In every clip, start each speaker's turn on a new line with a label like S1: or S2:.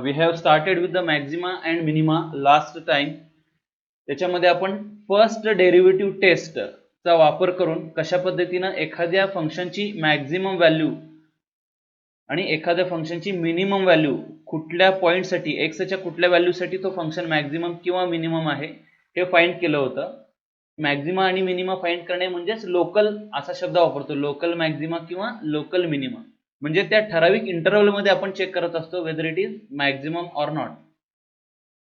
S1: we have started with the maxima and minima last time. त्याच्यामध्ये आपण first derivative taste चा वापर करून कशा पद्धतीने एखाद्या फंक्शनची मॅक्झिमम व्हॅल्यू आणि एखाद्या फंक्शनची मिनिमम व्हॅल्यू कुठल्या पॉइंटसाठी एक्सच्या कुठल्या व्हॅल्यूसाठी तो फंक्शन मॅक्झिमम किंवा मिनिमम आहे हे फाइंड केलं होतं. मॅक्झिमा आणि मिनिमा फाइंड करणे म्हणजेच लोकल असा शब्द वापरतो, लोकल मॅक्झिमा किंवा लोकल मिनिमा. म्हणजे त्या ठराविक इंटरव्हल मध्ये आपण चेक करत असतो whether it is maximum or not.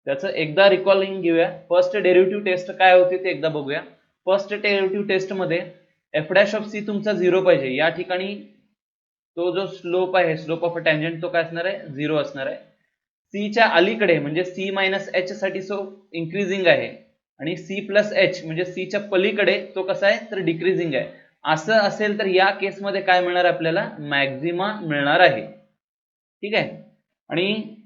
S1: त्याचं एकदा रिकॉलिंग घेऊया. फर्स्ट डेरिव्हेटिव्ह टेस्ट काय होते ते एकदा बघूया. फर्स्ट डेरिव्हेटिव्ह टेस्ट मध्ये एफ डॅश ऑफ सी तुमचा 0 पाहिजे. या ठिकाणी तो जो स्लोप आहे, स्लोप ऑफ अ टँजंट, तो काय असणार आहे, 0 असणार आहे. सी च्या अलीकडे म्हणजे सी मायनस एच साठी तो इन्क्रीजिंग आहे आणि सी प्लस एच म्हणजे सी च्या पलीकडे तो कसा आहे तर डिक्रीजिंग आहे. असं असेल तर या केसमध्ये काय मिळणार आपल्याला, मॅक्झिमा मिळणार आहे. ठीक आहे. आणि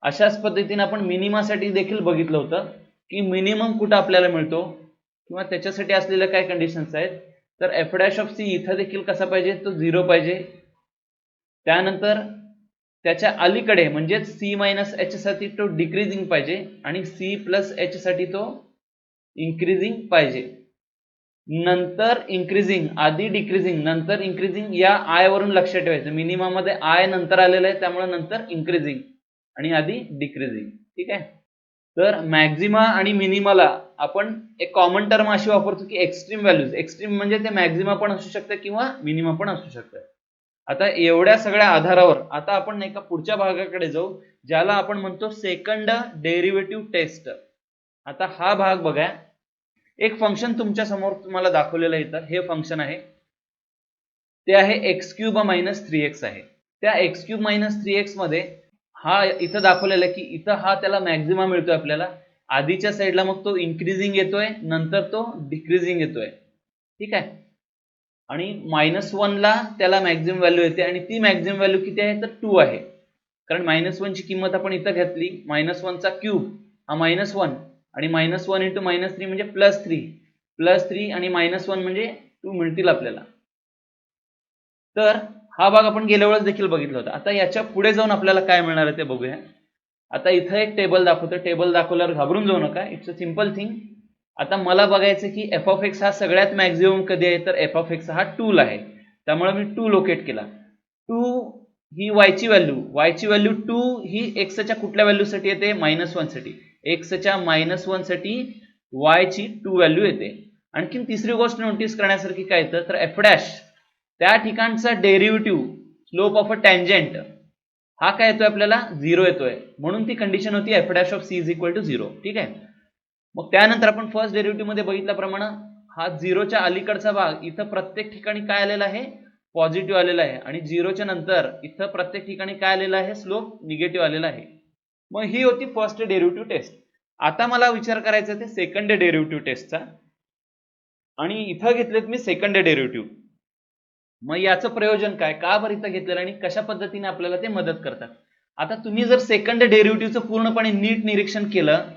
S1: अशाच पद्धतीने आपण मिनिमासाठी देखील बघितलं होतं की मिनिमम कुठं आपल्याला मिळतो किंवा त्याच्यासाठी असलेल्या काय कंडिशन्स आहेत. तर एफ डॅश ऑफ सी इथं देखील कसा पाहिजे, तो 0 पाहिजे. त्यानंतर त्याच्या अलीकडे म्हणजे सी मायनस एच साठी तो डिक्रीजिंग पाहिजे आणि सी प्लस एच साठी तो इन्क्रीजिंग पाहिजे. नंतर इन्क्रीजिंग, आधी डिक्रीजिंग नंतर इन्क्रीजिंग, या आय वरून लक्षात ठेवायचं. मिनिमा मध्ये आय नंतर आलेला आहे त्यामुळे नंतर इन्क्रीजिंग आणि आधी डिक्रीजिंग. ठीक आहे. तर मॅक्झिमा आणि मिनिमाला आपण एक कॉमन टर्म अशी वापरतो की एक्स्ट्रीम व्हॅल्यूज. एक्स्ट्रीम म्हणजे ते मॅक्झिमा पण असू शकतं किंवा मिनिमा पण असू शकतं. आता एवढ्या सगळ्या आधारावर आता आपण एका पुढच्या भागाकडे जाऊ ज्याला आपण म्हणतो सेकंड डेरिव्हेटिव्ह टेस्ट. आता हा भाग बघा. एक फंक्शन तुमच्या समोर तुम्हाला दाखवलेलं आहे. इथं हे फंक्शन आहे, ते आहे एक्स क्यूब मायनस 3x आहे. त्या एक्स क्यूब मायनस 3x मध्ये हा इथं दाखवलेला आहे की इथं हा त्याला मॅक्झिमा मिळतोय आपल्याला. आधीच्या साईडला मग तो इन्क्रीजिंग येतोय, नंतर तो डिक्रीजिंग येतोय. ठीक आहे. आणि -1 ला त्याला मॅक्झिमम व्हॅल्यू येते आणि ती मॅक्झिमम व्हॅल्यू किती आहे तर 2 आहे. कारण -1 ची किंमत आपण इथं घेतली. -1 चा क्यूब हा -1 आणि -1 इंटू -3 म्हणजे +3 आणि -1 म्हणजे 2 मिळतील आपल्याला. तर हा भाग आपण गेल्या वेळेस देखील बघितला होता. आता याच्या पुढे जाऊन आपल्याला काय मिळणार आहे ते बघूया. आता इथं एक टेबल दाखवतो. टेबल दाखवल्यावर घाबरून जाऊ नका, इट्स अ सिंपल थिंग. आता मला बघायचं की एफ ऑफ एक्स हा सगळ्यात मॅक्झिमम कधी आहे तर एफ ऑफ एक्स हा 2 ला आहे. त्यामुळे मी 2 लोकेट केला. 2 ही वायची व्हॅल्यू 2 ही एक्सच्या कुठल्या व्हॅल्यूसाठी येते, -1 साठी. एक्सच्या -1 साठी वायची 2 व्हॅल्यू येते. आणखीन तिसरी गोष्ट नोटीस करण्यासारखी काय येतं तर एफ डॅश त्या ठिकाणचा derivative slope of a tangent हा काय येतोय आपल्याला 0 येतोय. म्हणून ती कंडिशन होती F dash of C is equal to 0. ठीक आहे. मग त्यानंतर आपण फर्स्ट डेरिव्हेटिव्ह मध्ये बघितल्याप्रमाणे हा 0च्या अलीकडचा भाग इथं प्रत्येक ठिकाणी काय आलेला आहे, पॉझिटिव्ह आलेला आहे. आणि 0च्या नंतर इथं प्रत्येक ठिकाणी काय आलेला आहे, स्लोप निगेटिव्ह आलेला आहे. मग ही होती फर्स्ट डेरिव्हेटिव्ह टेस्ट. आता मला विचार करायचा ते सेकंड डेरिव्हेटिव्ह टेस्टचा. आणि इथं घेतलेत मी सेकंड डेरिव्हेटिव्ह. मग याचं प्रयोजन काय, का बरं इथं घेतलेलं आणि कशा पद्धतीने आपल्याला ते मदत करतात. आता तुम्ही जर सेकंड डेरिव्हेटिव्हचं पूर्णपणे नीट निरीक्षण केलं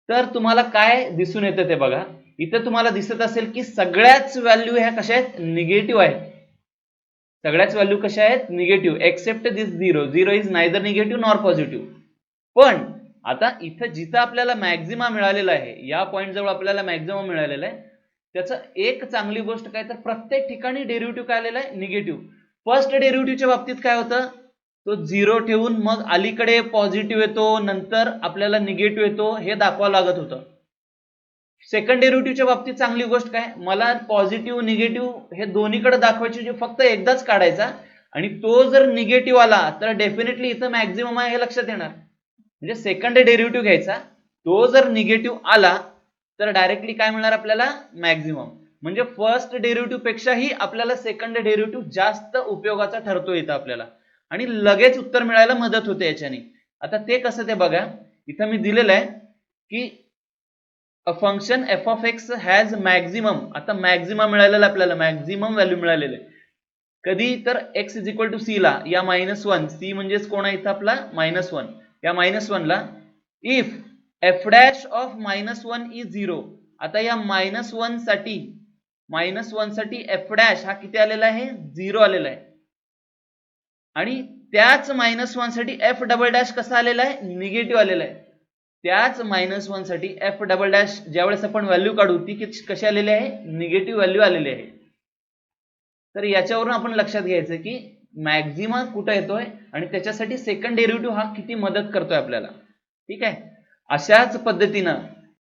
S1: तर तुम्हाला काय दिसून येतं ते बघा. इथं तुम्हाला दिसत असेल की सगळ्याच व्हॅल्यू ह्या कशा आहेत, निगेटिव्ह आहेत. सगळ्याच व्हॅल्यू कशा आहेत, negative, except this 0 is neither negative nor positive. पण आता इथं जिथं आपल्याला मॅक्झिमा मिळालेला आहे, या पॉइंट जवळ आपल्याला मॅक्झिमा मिळालेला आहे, त्याचं एक चांगली गोष्ट काय तर प्रत्येक ठिकाणी डेरिव्हेटिव्ह काय आलेला आहे, निगेटिव्ह. फर्स्ट डेरिव्हेटिव्हच्या बाबतीत काय होतं, तो 0 ठेवून मग अलीकडे पॉझिटिव्ह येतो, नंतर आपल्याला निगेटिव्ह येतो, हे दाखवावं लागत होतं. सेकंड डेरिव्हेटिव्हच्या बाबतीत चांगली गोष्ट काय, मला पॉझिटिव्ह निगेटिव्ह हे दोन्हीकडे दाखवायचे, फक्त एकदाच काढायचा आणि तो जर निगेटिव्ह आला तर डेफिनेटली इथं मॅक्झिमम आहे हे लक्षात येणार. म्हणजे सेकंड डेरिव्हेटिव्ह घ्यायचा, तो जर निगेटिव्ह आला तर डायरेक्टली काय मिळणार आपल्याला, मॅक्झिमम. म्हणजे फर्स्ट डेरिव्हेटिव्ह पेक्षाही आपल्याला सेकंड डेरिव्हेटिव्ह जास्त उपयोगाचा ठरतो इथं आपल्याला आणि लगेच उत्तर मिळायला मदत होते याच्याने. आता ते कसं ते बघा. इथं मी दिलेलं आहे की a function F of X has maximum. आता मॅक्झिमम मिळालेला आपल्याला, मॅक्झिमम व्हॅल्यू मिळालेलं आहे कधी तर X is equal to C ला, या -1, सी म्हणजेच कोण आहे इथं आपला -1, या -1 ला if F dash of -1 is 0. आता या -1 साठी एफ डॅश हा किती आलेला आहे, 0 आलेला आहे. आणि त्याच -1 साठी एफ डबल डॅश कसा आलेला आहे, निगेटिव्ह आलेला आहे. त्याच -1 साठी एफ डबल डॅश ज्यावेळेस आपण व्हॅल्यू काढू ती कशी आलेली आहे, निगेटिव्ह व्हॅल्यू आलेली आहे. तर याच्यावरून आपण लक्षात घ्यायचं की मॅक्झिमा कुठे येतोय आणि त्याच्यासाठी सेकंड डेरिव्हेटिव्ह हा किती मदत करतोय आपल्याला. ठीक आहे. अशाच पद्धतीनं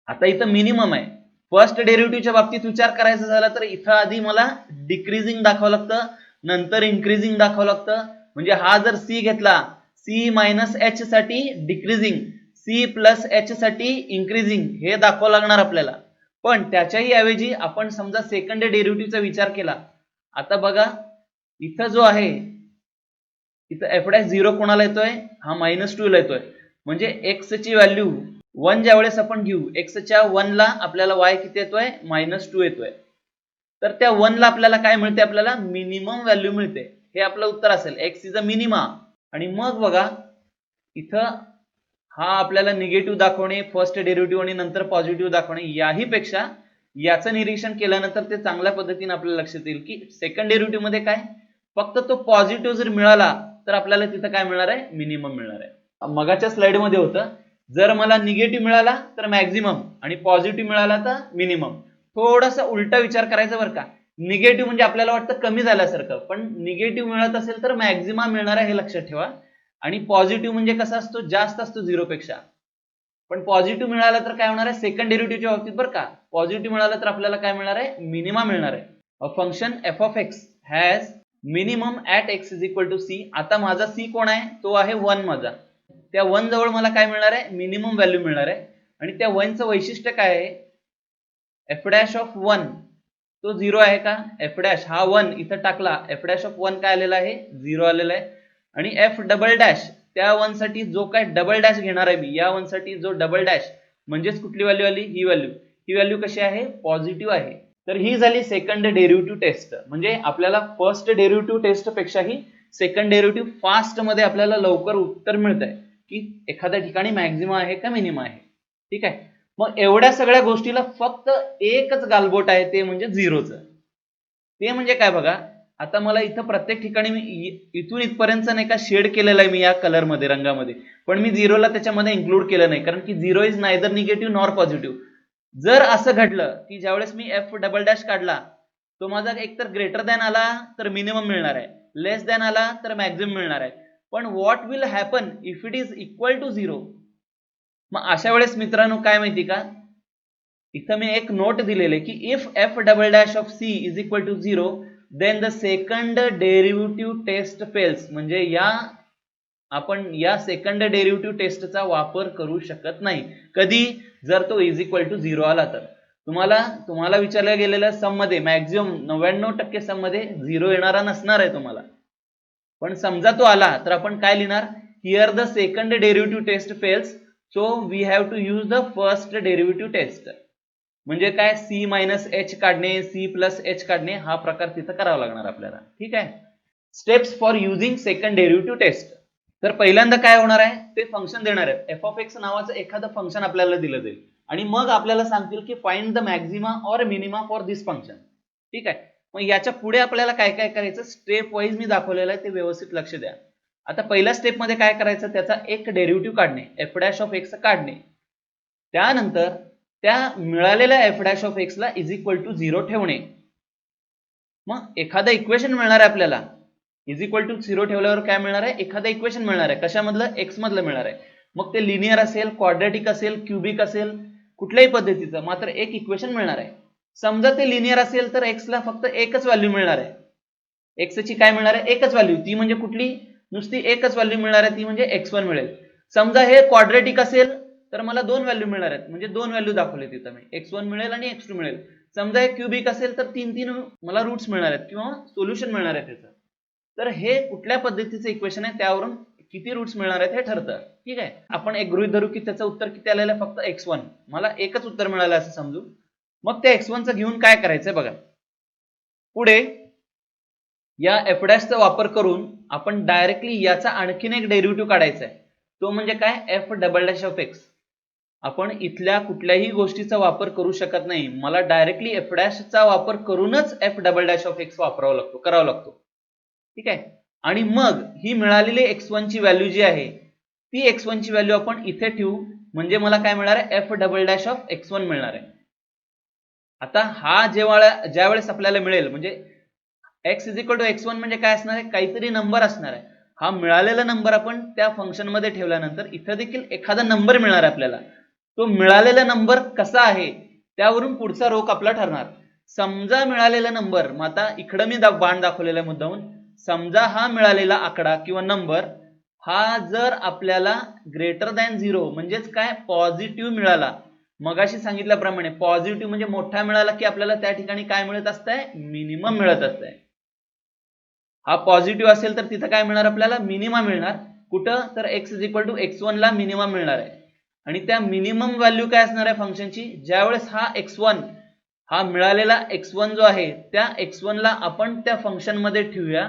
S1: आता इथं मिनिमम आहे. फर्स्ट डेरिव्हेटिव्हच्या बाबतीत विचार करायचा झाला तर इथं आधी मला डिक्रीजिंग दाखवावं लागतं, नंतर इन्क्रीजिंग दाखवावं लागतं. म्हणजे हा जर सी घेतला, सी मायनस एच साठी डिक्रीजिंग, सी प्लस एच साठी इन्क्रीजिंग हे दाखवावं लागणार आपल्याला. पण त्याच्याही ऐवजी आपण समजा सेकंड डेरिव्हेटिव्हचा विचार केला. आता बघा इथं जो आहे इथं एफ डॅश 0 कोणाला येतोय, हा -2 ला येतोय. म्हणजे एक्स ची व्हॅल्यू 1 ज्यावेळेस आपण घेऊ, एक्सच्या 1 ला आपल्याला y किती येतोय, -2 येतोय. तर त्या 1 ला आपल्याला काय मिळते, आपल्याला मिनिमम व्हॅल्यू मिळते. हे आपलं उत्तर असेल, एक्स इज अ मिनिमा. आणि मग बघा इथं हा आपल्याला निगेटिव्ह दाखवणे, फर्स्ट डेरिव्हेटिव्ह आणि नंतर पॉझिटिव्ह दाखवणे, याही पेक्षा याचं निरीक्षण केल्यानंतर ते चांगल्या पद्धतीने आपल्याला लक्षात येईल की सेकंड डेरिव्हेटिव्ह मध्ये काय फक्त तो पॉझिटिव्ह जर मिळाला तर आपल्याला तिथं काय मिळणार आहे, मिनिमम मिळणार आहे. मगाच्या स्लाइड मध्ये होतं, जर मला निगेटिव्ह मिळाला तर मॅक्झिमम आणि पॉझिटिव्ह मिळाला तर मिनिमम. थोडासा उलटा विचार करायचा बरं का. निगेटिव्ह म्हणजे आपल्याला वाटतं कमी झाल्यासारखं, पण निगेटिव्ह मिळत असेल तर मॅक्झिमम मिळणार आहे हे लक्षात ठेवा. आणि पॉझिटिव्ह म्हणजे कसा असतो, जास्त असतो 0 पेक्षा. पण पॉझिटिव्ह मिळाला तर काय होणार आहे, सेकंड डेरिव्हेटिव्हच्या बाबतीत बरं का, पॉझिटिव्ह मिळाला तर आपल्याला काय मिळणार आहे, मिनिमा मिळणार आहे. A function F of X has minimum at X is equal to C. आता माझा सी कोण आहे, तो आहे 1 माझा. त्या 1 जवळ मला काय मिळणार आहे, मिनिमम व्हॅल्यू मिळणार आहे. आणि त्या 1 चं वैशिष्ट्य काय आहे, एफ डॅश ऑफ 1 तो 0 आहे का, एफ डॅश हा 1 इथं टाकला, एफ डॅश ऑफ 1 काय आलेला आहे, 0 आलेला आहे. आणि एफ डबल डॅश त्या 1 साठी जो काय डबल डॅश घेणार आहे मी, या 1 साठी जो डबल डॅश म्हणजेच कुठली व्हॅल्यू आली, ही व्हॅल्यू. ही व्हॅल्यू कशी आहे, पॉझिटिव्ह आहे. तर ही झाली सेकंड डेरिव्हेटिव्ह टेस्ट. म्हणजे आपल्याला फर्स्ट डेरिव्हेटिव्ह टेस्ट पेक्षाही सेकंड डेरिव्हेटिव्ह फास्ट मध्ये आपल्याला लवकर उत्तर मिळत आहे की एखाद्या ठिकाणी मॅक्झिमा आहे का मिनिमा आहे. ठीक आहे. मग एवढ्या सगळ्या गोष्टीला फक्त एकच गालबोट आहे, ते म्हणजे 0चं. ते म्हणजे काय बघा, आता मला इथं प्रत्येक ठिकाणी मी इथून इथपर्यंत नाही का शेड केलेलं आहे मी या कलर मध्ये, रंगामध्ये, पण मी 0ला त्याच्यामध्ये इन्क्लूड केलं नाही, कारण की 0 is neither negative nor positive. जर असं घडलं की ज्यावेळेस मी एफ डबल डॅश काढला तो माझा एकतर ग्रेटर दॅन आला तर मिनिमम मिळणार आहे, लेस दॅन आला तर मॅक्झिमम मिळणार आहे. पण what will happen if it is equal to 0. मग अशा वेळेस मित्रांनो काय माहिती का, इथं मी एक नोट दिलेले की if F double dash of C is equal to 0 then the second derivative test fails. म्हणजे आपण या सेकंड डेरिव्हेटिव्ह टेस्टचा वापर करू शकत नाही. कधी, जर तो इज इक्वल टू 0 आला तर. तुम्हाला विचारल्या गेलेल्या सम मध्ये मॅक्झिमम 99% सम मध्ये 0 येणारा नसणार आहे तुम्हाला. पण समजा तो आला तर आपण काय लिहिणार, here the second derivative test fails so we have to use the first derivative test. म्हणजे काय, सी मायनस एच काढणे, सी प्लस एच काढणे, हा प्रकार तिथं करावा लागणार आपल्याला. ठीक आहे. Steps for using second derivative test. तर पहिल्यांदा काय होणार आहे, ते फंक्शन देणार आहेत. एफ ऑफ एक्स नावाचं एखादं फंक्शन आपल्याला दिलं जाईल आणि मग आपल्याला सांगतील की find the Maxima or minima for this function. ठीक आहे. मग याच्या पुढे आपल्याला काय काय करायचं, स्टेप वाईज मी दाखवलेलं आहे, ते व्यवस्थित लक्ष द्या. आता पहिल्या स्टेप मध्ये काय करायचं, त्याचा एक डेरिव्हेटिव्ह काढणे, एफ डॅश ऑफ एक्स काढणे. त्यानंतर त्या मिळालेल्या एफ डॅश ऑफ एक्स ला इज इक्वल टू 0 ठेवणे. मग एखादं इक्वेशन मिळणार आहे आपल्याला. इज इक्वल टू 0 ठेवल्यावर काय मिळणार आहे, एखादं इक्वेशन मिळणार आहे. कशामधलं, एक्स मधलं मिळणार आहे. मग ते लिनियर असेल, क्वाड्रॅटिक असेल, क्युबिक असेल, कुठल्याही पद्धतीचं, मात्र एक इक्वेशन मिळणार आहे. समजा ते लिनियर असेल तर एक्स ला फक्त एकच व्हॅल्यू मिळणार आहे. एक्स ची काय मिळणार आहे, एकच व्हॅल्यू. ती म्हणजे कुठली, नुसती एकच व्हॅल्यू मिळणार आहे, ती म्हणजे x1 मिळेल. समजा हे क्वाड्रॅटिक असेल तर मला 2 व्हॅल्यू मिळणार आहेत, म्हणजे 2 व्हॅल्यू दाखवले तिथं मी, x1 मिळेल आणि x2 मिळेल. समजा हे क्युबिक असेल तर 3 मला रूट्स मिळणार आहेत किंवा सोल्युशन मिळणार आहे त्याचं. तर हे कुठल्या पद्धतीचं इक्वेशन आहे त्यावरून किती रूट्स मिळणार आहेत हे ठरतं. ठीक आहे. आपण एक गृहीत धरू की त्याचं उत्तर किती आलेलं आहे, फक्त x1. मला एकच उत्तर मिळालं असं समजू. मग त्या x1 चं घेऊन काय करायचंय बघा, पुढे या एफ डॅशचा वापर करून आपण डायरेक्टली याचा आणखीन एक डेरिव्हेटिव्ह काढायचा आहे. तो म्हणजे काय, F double dash of x. आपण इथल्या कुठल्याही गोष्टीचा वापर करू शकत नाही, मला डायरेक्टली एफ डॅशचा वापर करूनच F double dash of x करावा लागतो. ठीक आहे. आणि मग ही मिळालेली x1 ची व्हॅल्यू जी आहे ती x1 ची व्हॅल्यू आपण इथे ठेवू, म्हणजे मला काय मिळणार आहे, F double dash of x1 मिळणार आहे. आता हा ज्या वेळेस आपल्याला मिळेल, म्हणजे x is equal to x1 म्हणजे काय असणार आहे, काहीतरी नंबर असणार आहे. हा मिळालेला नंबर आपण त्या फंक्शन मध्ये ठेवल्यानंतर इथं देखील एखादा नंबर मिळणार आहे आपल्याला. तो मिळालेला नंबर कसा आहे त्यावरून पुढचा रोक आपला ठरणार. समजा मिळालेला नंबर, मग आता इकडं मी बाण दाखवलेला आहे मुद्दाहून, समजा हा मिळालेला आकडा किंवा नंबर हा जर आपल्याला ग्रेटर दॅन 0 म्हणजेच काय पॉझिटिव्ह मिळाला, मगाशी सांगितल्याप्रमाणे पॉझिटिव्ह म्हणजे मोठा मिळाला की आपल्याला त्या ठिकाणी काय मिळत असतंय, मिनिमम मिळत असतंय. हा पॉझिटिव्ह असेल तर तिथं काय मिळणार आपल्याला, मिनिमम मिळणार. कुठं तर x is equal to x1 ला मिनिमम मिळणार आहे. आणि त्या मिनिमम व्हॅल्यू काय असणार आहे फंक्शनची, ज्यावेळेस हा x1 हा मिळालेला x1 जो आहे त्या x1 ला आपण त्या फंक्शन मध्ये ठेवूया,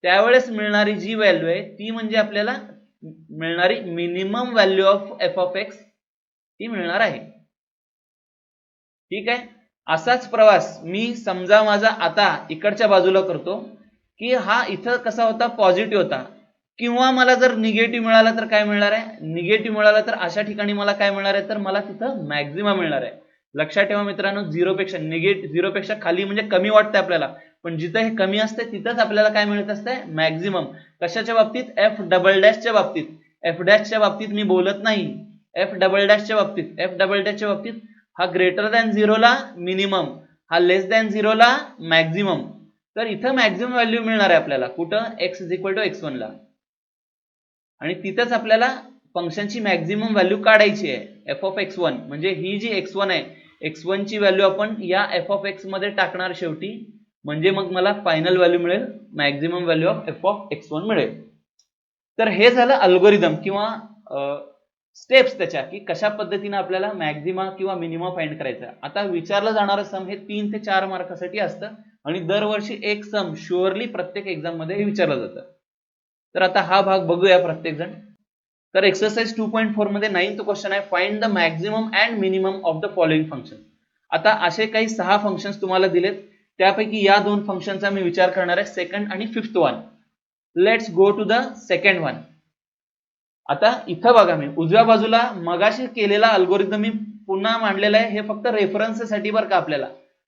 S1: त्यावेळेस मिळणारी जी व्हॅल्यू आहे ती म्हणजे आपल्याला मिळणारी minimum value of f of x ती मिळणार आहे. ठीक आहे. असाच प्रवास मी समजा माझा आता इकडच्या बाजूला करतो की हा इथं कसा होता, पॉझिटिव्ह होता, किंवा मला जर निगेटिव्ह मिळाला तर काय मिळणार आहे, निगेटिव्ह मिळाला तर अशा ठिकाणी मला काय मिळणार आहे, तर मला तिथं मॅक्झिमम मिळणार आहे. लक्षात ठेवा मित्रांनो, 0 पेक्षा खाली म्हणजे कमी वाटतंय आपल्याला, पण जिथं हे कमी असते तिथंच आपल्याला काय मिळत असतंय, मॅक्झिमम. कशाच्या बाबतीत, एफ डबल डॅशच्या बाबतीत. एफ डॅशच्या बाबतीत मी बोलत नाही, एफ डबल डॅशच्या बाबतीत. एफ डबल डॅशच्या बाबतीत हा ग्रेटर दॅन 0 ला मिनिमम, हा लेस दॅन 0 ला मॅक्झिमम. तर इथं मॅक्झिमम व्हॅल्यू मिळणार आहे आपल्याला कुठं, x is equal to x1 ला. आणि तिथंच आपल्याला फंक्शनची मॅक्झिमम व्हॅल्यू काढायची आहे, एफ ऑफ x1. म्हणजे ही जी x1 आहे, x1 ची व्हॅल्यू आपण या एफ ऑफ x मध्ये टाकणार शेवटी, म्हणजे मग मला फायनल व्हॅल्यू मिळेल, maximum value of F of x1 मिळेल. तर हे झालं अल्गोरिदम किंवा स्टेप्स त्याच्या, की कशा पद्धतीने आपल्याला मॅक्झिमा किंवा मिनिमा फाइंड करायचा. आता विचारलं जाणारं सम हे 3 ते 4 मार्कासाठी असतं आणि दरवर्षी एक सम शुअरली प्रत्येक एक्झाम मध्ये विचारलं जातं. तर आता हा भाग बघूया प्रत्येक जण. तर एक्सरसाइज 2.4 मध्ये 9th क्वेश्चन आहे, find the maximum and minimum of the following function. आता असे काही 6 फंक्शन्स तुम्हाला दिलेत, त्यापैकी या 2 फंक्शनचा मी विचार करणार आहे, सेकंड आणि fifth one. Let's go to the second one. आता इथं बघा, मी उजव्या बाजूला मगाशी केलेला अल्गोरिदम मी पुन्हा मांडलेला आहे, हे फक्त रेफरन्ससाठी बरं का आपल्याला.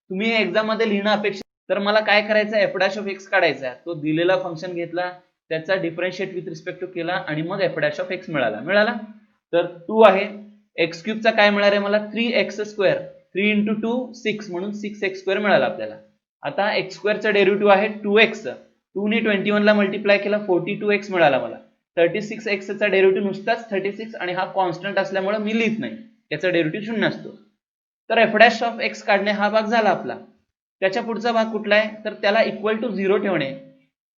S1: तुम्ही एक्झाम मध्ये लिहिणं अपेक्षित. तर मला काय करायचं, एफ डॅश ऑफ एक्स काढायचा आहे. तो दिलेला फंक्शन घेतला, त्याचा डिफरन्शिएट विथ रिस्पेक्ट टू केला आणि मग एफ डॅश ऑफ एक्स मिळाला. तर 2 आहे, एक्स क्यूबचा काय मिळणार आहे मला, 3x². 3 इंटू 2 6 म्हणून 6x² मिळाला आपल्याला. आता x² चा डेरिव्हेटिव्ह आहे 2x. 2 ने 21 ला मल्टिप्लाय केला, 42x मिळाला मला. 36x चा डेरिव्हेटिव्ह नुसताच 36 आणि हा कॉन्स्टंट असल्यामुळे मी लिहित नाही, याचा डेरिव्हेटिव्ह 0 असतो. तर एफ डॅश ऑफ एक्स काढणे हा भाग झाला आपला. त्याच्या पुढचा भाग कुठला आहे, तर त्याला इक्वल टू 0 ठेवणे.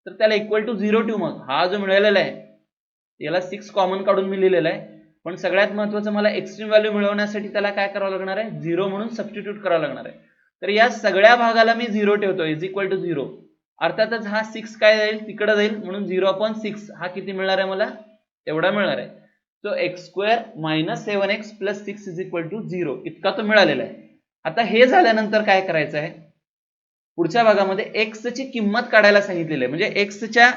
S1: तर त्याला इक्वल टू 0 ठेवू. मग हा जो मिळालेला आहे याला 6 कॉमन काढून मी लिहिलेला आहे, पण सगळ्यात महत्त्वाचं मला एक्स्ट्रीम व्हॅल्यू मिळवण्यासाठी त्याला काय करावं लागणार आहे, 0 म्हणून सबस्टिट्यूट करावं लागणार आहे. तर या सगळ्या भागाला मी 0 ठेवतो, इज इक्वल टू 0. अर्थातच हा 6 काय जाईल, तिकडे जाईल, म्हणून 0/6 हा किती मिळणार आहे मला, एवढा मिळणार आहे. So x² - 7x + 6 is equal to 0 इतका तो मिळालेला आहे. आता हे झाल्यानंतर काय करायचं आहे, पुढच्या भागामध्ये x ची किंमत काढायला सांगितलेली आहे. म्हणजे x च्या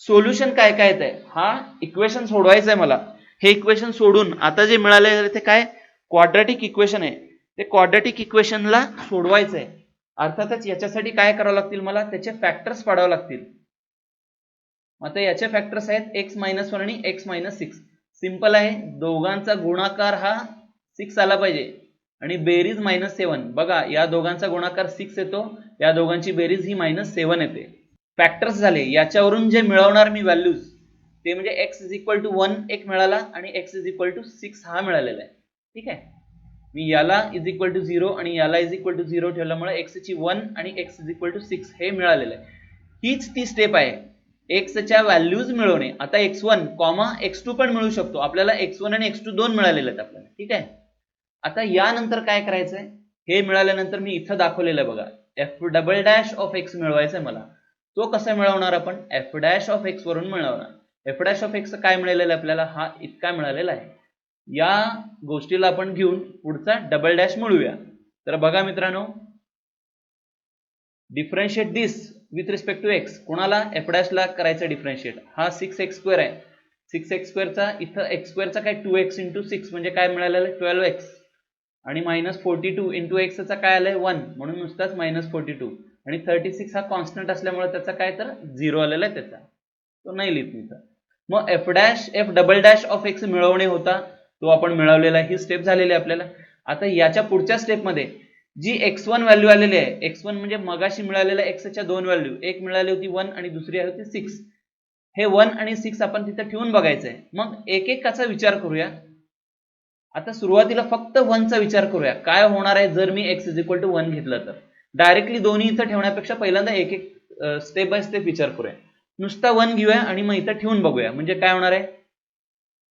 S1: सोल्युशन काय काय येत आहे, हा इक्वेशन सोडवायचं आहे मला. हे इक्वेशन सोडून आता जे मिळाले ते काय, क्वाड्रॅटिक इक्वेशन आहे, ते क्वाड्रॅटिक इक्वेशनला सोडवायचं आहे. अर्थातच याच्यासाठी काय करावं लागतील, मला त्याचे फॅक्टर्स पाडावे लागतील. आता याचे फॅक्टर्स आहेत x-1 आणि x-6. सिंपल आहे, दोघांचा गुणाकार हा 6 आला पाहिजे आणि बेरीज -7. बघा, या दोघांचा गुणाकार 6 येतो, या दोघांची बेरीज ही -7 येते. फॅक्टर्स झाले. याच्यावरून जे मिळवणार मी व्हॅल्यूज ते म्हणजे x इज इक्वल टू 1 एक मिळाला आणि x इज इक्वल टू 6 हा मिळालेला आहे. ठीक आहे, मी याला इज इक्वल टू 0 आणि याला इज इक्वल टू 0 ठेवल्यामुळे x ची 1 आणि x इज इक्वल टू 6 हे मिळालेलं आहे. हीच ती स्टेप आहे, x च्या व्हॅल्यूज मिळवणे. आता x1, x2 पण मिळू शकतो आपल्याला. x1 आणि x2 दोन मिळालेले आहेत आपल्याला. ठीक आहे, आता यानंतर काय करायचंय, हे मिळाल्यानंतर मी इथं दाखवलेलं आहे बघा, F double dash of x मिळवायचा आहे मला. तो कसा मिळवणार आपण, एफ डॅश ऑफ एक्स वरून मिळवणार. एफ डॅश ऑफ एक्स काय मिळालेलं आहे आपल्याला, हा इतका मिळालेला आहे. या गोष्टीला आपण घेऊन पुढचा डबल डॅश मिळवूया. तर बघा मित्रांनो, differentiate this with respect to X. कोणाला? एफ डॅशला करायचं डिफरन्शिएट. हा 6x² आहे. 6x² इथं x² काय 2x इंटू 6 म्हणजे काय मिळालेलं आहे 12x आणि -42 इंटू एक्सचा काय आलंय 1 म्हणून नुसताच -42 आणि 36 हा कॉन्स्टंट असल्यामुळे त्याचा काय तर 0 आलेला आहे त्याचा, तो नाही लिहित इथं. मग F double dash of x मिळवणे होता, तो आपण मिळवलेला आहे. ही स्टेप झालेली आहे आपल्याला. आता याच्या पुढच्या स्टेपमध्ये जी x1 व्हॅल्यू आलेली आहे, x1 म्हणजे मगाशी मिळालेल्या एक्सच्या दोन व्हॅल्यू, एक मिळाली होती 1 आणि दुसरी आली होती 6. हे 1 आणि 6 आपण तिथे ठेवून बघायचंय. मग एक एक काचा विचार करूया. आता सुरुवातीला फक्त 1 चा विचार करूया. काय होणार आहे जर मी x 1 घेतलं तर? डायरेक्टली दोन्ही इथं ठेवण्यापेक्षा पहिल्यांदा एक एक स्टेप बाय स्टेप विचार करूया. नुसता 1 घेऊया आणि मग इथं ठेवून बघूया. म्हणजे काय होणार आहे,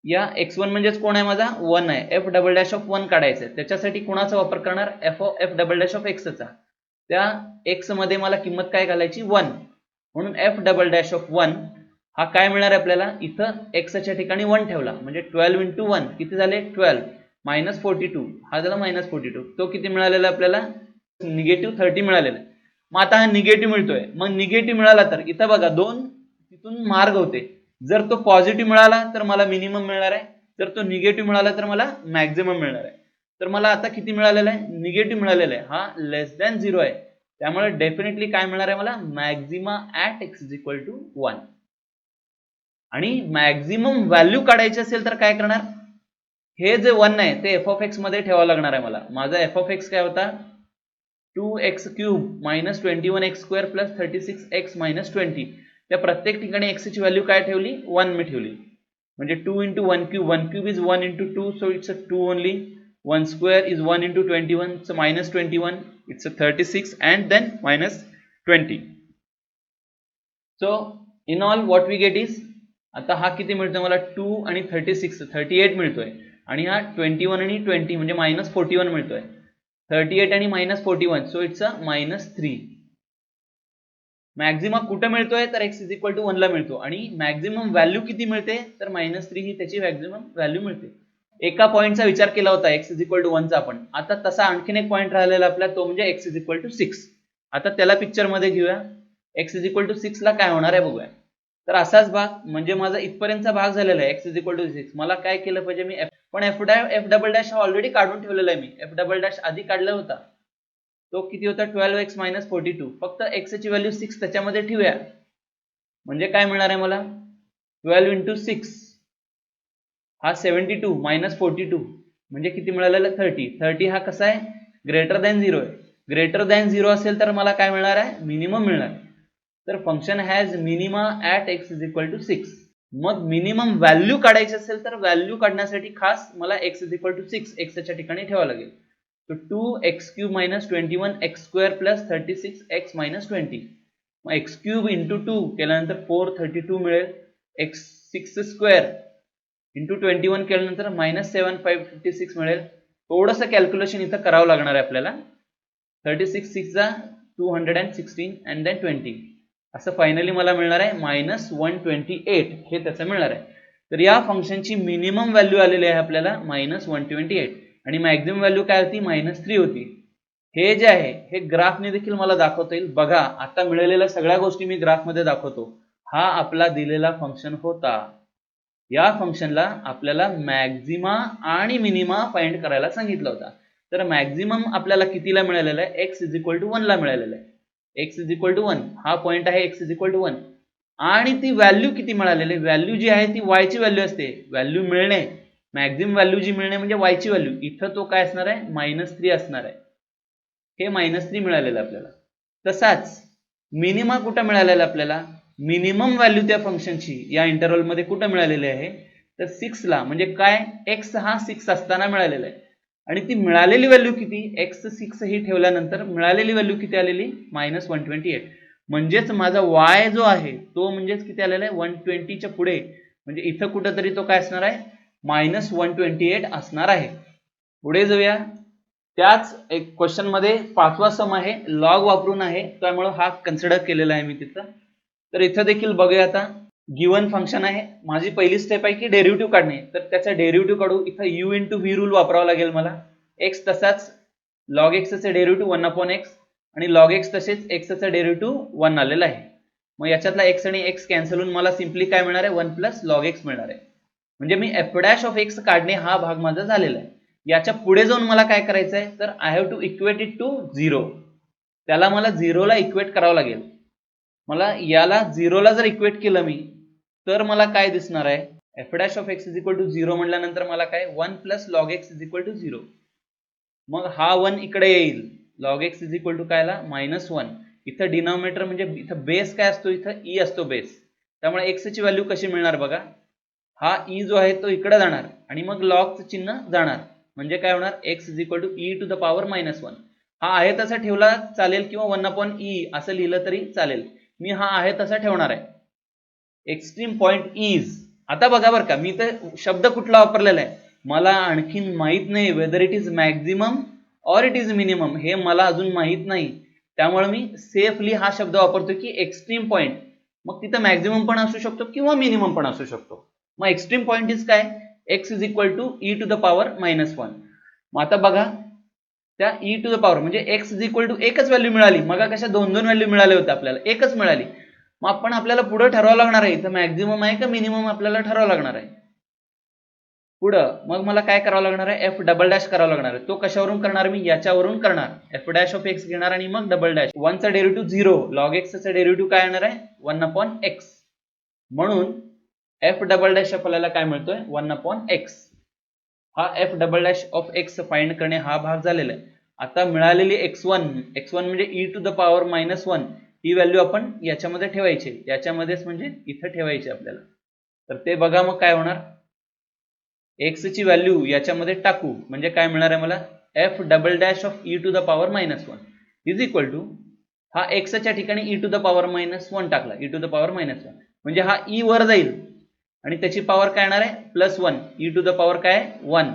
S1: या x1 म्हणजेच कोण आहे माझा 1 आहे. एफ डबल डॅश ऑफ 1 काढायचं आहे. त्याच्यासाठी कोणाचा वापर करणार? एफ डबल डॅश ऑफ एक्सचा. त्या x मध्ये मला किंमत काय घालायची 1, म्हणून एफ डबल डॅश ऑफ 1 हा काय मिळणार आहे आपल्याला? इथं एक्सच्या ठिकाणी 1 ठेवला म्हणजे 12 इंटू 1 किती झाले 12 -42 हा झाला -42. तो किती मिळालेला आपल्याला? -30 मिळालेला. मग आता हा निगेटिव्ह मिळतोय. मग निगेटिव्ह मिळाला तर इथं बघा दोन तिथून मार्ग होते. जर तो पॉझिटिव्ह मिळाला तर मला मिनिमम मिळणार आहे, जर तो निगेटिव्ह मिळाला तर मला मॅक्झिमम मिळणार आहे. तर मला आता किती मिळालेलं आहे? निगेटिव्ह मिळालेलं आहे. हा लेस दॅन 0 आहे. त्यामुळे डेफिनेटली काय मिळणार आहे मला? Maxima at x = 1. आणि मॅक्झिमम व्हॅल्यू काढायची असेल तर काय करणार? हे जे 1 आहे ते एफ ऑफ एक्स मध्ये ठेवावं लागणार आहे मला. माझा एफ ऑफ एक्स काय होता? 2x³ - 21x² + 36x - 20. त्या प्रत्येक ठिकाणी x ची व्हॅल्यू काय ठेवली? 1 मी ठेवली. म्हणजे 2 × 1³ 1³ is 1 × 2 so it's a 2 only. 1² is 1 × 21 so -21 it's a 36 and then -20. so in all what we get is, आता हा किती मिळतोय मला? 2 आणि 36 38 मिळतोय आणि हा 21 आणि 20 म्हणजे -41 मिळतोय. 38 आणि -41 so it's a -3. मॅक्झिमा कुठे मिळतोय तर x = 1 ला मिळतो आणि मॅक्झिमम व्हॅल्यू किती मिळते तर -3 ही त्याची मॅक्झिमम व्हॅल्यू मिळते. एका पॉइंटचा विचार केला होता x = 1 चा आपण. आता तसा आणखीन एक पॉइंट राहिलेला आपला, तो म्हणजे x = 6. आता त्याला पिक्चर मध्ये घेऊया. x = 6 ला काय होणार आहे बघूया. तर असाच भाग म्हणजे माझा इथपर्यंतचा भाग झालेला आहे. x = 6. मला काय केलं पाहिजे? मी पण एफ डबल डॅश ऑलरेडी काढून ठेवलेला आहे मी. एफ डबल डॅश आधी काढला होता. तो किती होता? 12x - 42. फक्त x ची व्हॅल्यू 6 त्याच्यामध्ये ठेवूया. म्हणजे काय मिळणार आहे मला? 12 × 6 हा 72 - 42 म्हणजे किती मिळालेलं? 30. 30 हा कसा आहे? ग्रेटर दॅन 0 आहे. ग्रेटर दॅन 0 असेल तर मला काय मिळणार आहे? मिनिमम मिळणार. तर function has minima at x = 6. मग मिनिमम व्हॅल्यू काढायची असेल तर व्हॅल्यू काढण्यासाठी खास मला x = 6 एक्सच्या ठिकाणी ठेवावं लागेल. तो 2x³ - 21x² + 36x - 20. मग x³ × 2 केल्यानंतर 432 मिळेल. x6² × 21 केल्यानंतर -7556 मिळेल. थोडंसं कॅल्क्युलेशन इथं करावं लागणार आहे आपल्याला. 36 6 216 and then 20 असं फायनली मला मिळणार आहे -128 हे त्याचं मिळणार आहे. तर या फंक्शनची मिनिमम व्हॅल्यू आलेली आहे आपल्याला -128 आणि मॅक्झिमम व्हॅल्यू काय होती? -3 होती. हे जे आहे हे ग्राफने देखील मला दाखवता येईल. बघा आता मिळालेल्या सगळ्या गोष्टी मी ग्राफमध्ये दाखवतो. हा आपला दिलेला फंक्शन होता. या फंक्शनला आपल्याला मॅक्झिमा आणि मिनिमा फाइंड करायला सांगितलं होता. तर मॅक्झिमम आपल्याला कितीला मिळालेला आहे? x = 1 ला मिळालेला आहे. x = 1 हा पॉइंट आहे. x = 1 आणि ती व्हॅल्यू किती मिळालेली? व्हॅल्यू जी आहे ती y ची व्हॅल्यू असते. व्हॅल्यू मिळणे, मॅक्झिमम व्हॅल्यू जी मिळणे म्हणजे y ची व्हॅल्यू. इथं तो काय असणार आहे? -3 असणार आहे. हे -3 मिळालेलं आपल्याला. तसाच मिनिमा कुठं मिळालेला आपल्याला? मिनिमम व्हॅल्यू त्या फंक्शनची या इंटरव्हल मध्ये कुठं मिळालेली आहे? तर 6 ला. म्हणजे काय? x हा 6 असताना मिळालेला आहे. आणि ती मिळालेली व्हॅल्यू किती? x 6 ही ठेवल्यानंतर मिळालेली व्हॅल्यू किती आलेली? -128. म्हणजेच माझा y जो आहे तो म्हणजेच किती आलेला आहे? 120 च्या पुढे. म्हणजे इथं कुठंतरी तो काय असणार आहे? -128 असणार आहे. पुढे जाऊया. त्याच एक क्वेश्चन मध्ये 5वा सम आहे, लॉग वापरून आहे, त्यामुळे हा कन्सिडर केलेला आहे मी तिथं. तर इथं देखील बघूया. आता गिवन फंक्शन आहे. माझी पहिली स्टेप आहे की डेरिव्हेटिव्ह काढणे. तर त्याचा डेरिव्हेटिव्ह काढू. इथं u × v रूल वापरावा लागेल मला. x तसाच log x चे डेरिव्हेटिव्ह 1/x आणि log x तसेच x चा डेरिव्हेटिव्ह 1 आलेला आहे. मग याच्यातला x आणि x कॅन्सल होऊन मला सिंपली काय मिळणार आहे 1 प्लस लॉग एक्स मिळणार आहे. म्हणजे मी f डॅश ऑफ x काढणे हा भाग माझा झालेला आहे. याच्या पुढे जाऊन मला काय करायचं आहे तर I have to equate it to 0. त्याला मला 0 ला इक्वेट करावं लागेल. मला याला 0 ला जर इक्वेट केलं मी तर मला काय दिसणार आहे f dash of x is equal to 0 म्हटल्यानंतर मला काय 1 plus log X is equal to 0. मग हा 1 इकडे येईल log x is equal to कायला -1. इथं डिनॉमिनेटर म्हणजे इथं बेस काय असतो इथं e असतो बेस. त्यामुळे x ची व्हॅल्यू कशी मिळणार बघा हा e जो आहे तो इकडे जाणार आणि मग log चं चिन्ह जाणार म्हणजे काय होणार x is equal to e to the power -1. हा आहे तसा ठेवला चालेल किंवा 1/e असं लिहिलं तरी चालेल. मी हा आहे तसा ठेवणार आहे. Extreme point is. आता बघा बरं का मी तर शब्द कुठला वापरलेला आहे मला आणखीन माहित नाही whether it is maximum or it is minimum हे मला अजून माहित नाही. त्यामुळे मी सेफली हा शब्द वापरतो की एक्स्ट्रीम पॉइंट. मग तिथं मॅक्झिमम पण असू शकतो किंवा मिनिमम पण असू शकतो. मग एक्स्ट्रीम पॉइंट इज काय x is equal to e to the power -1. मग आता बघा त्या e टू द पॉवर म्हणजे x इज इक्वल टू एकच व्हॅल्यू मिळाली. मग कशा दोन व्हॅल्यू मिळाले होते आपल्याला एकच मिळाली. मग आपण आपल्याला पुढे ठरवावं लागणार आहे इथं मॅक्झिमम आहे का मिनिमम आपल्याला ठरवावं लागणार आहे. पुढं मग मला काय करावं लागणार आहे f डबल डॅश करावं लागणार आहे. तो कशावरून करणार मी याच्यावरून करणार f डॅश ऑफ x घेणार आणि मग डबल डॅश 1 चा डेरिव्हेटिव्ह 0 log x चा डेरिव्हेटिव्ह काय येणार आहे 1/x. म्हणून f डबल डॅश आपल्याला काय मिळतोय 1/x. हा f double dash of x find करणे हा भाग झालेला आहे. आता मिळालेली x1 म्हणजे e टू द पॉवर -1 ही व्हॅल्यू आपण याच्यामध्ये ठेवायची याच्यामध्येच म्हणजे इथं ठेवायची आपल्याला. तर ते बघा मग काय होणार x ची व्हॅल्यू याच्यामध्ये टाकू म्हणजे काय मिळणार आहे मला f double dash of e to the power -1 is equal to हा x च्या ठिकाणी e टू द पॉवर -1 टाकला e टू द पॉवर -1 म्हणजे हा e वर जाईल आणि त्याची पॉवर काय येणार आहे +1 e टू द पॉवर काय 1.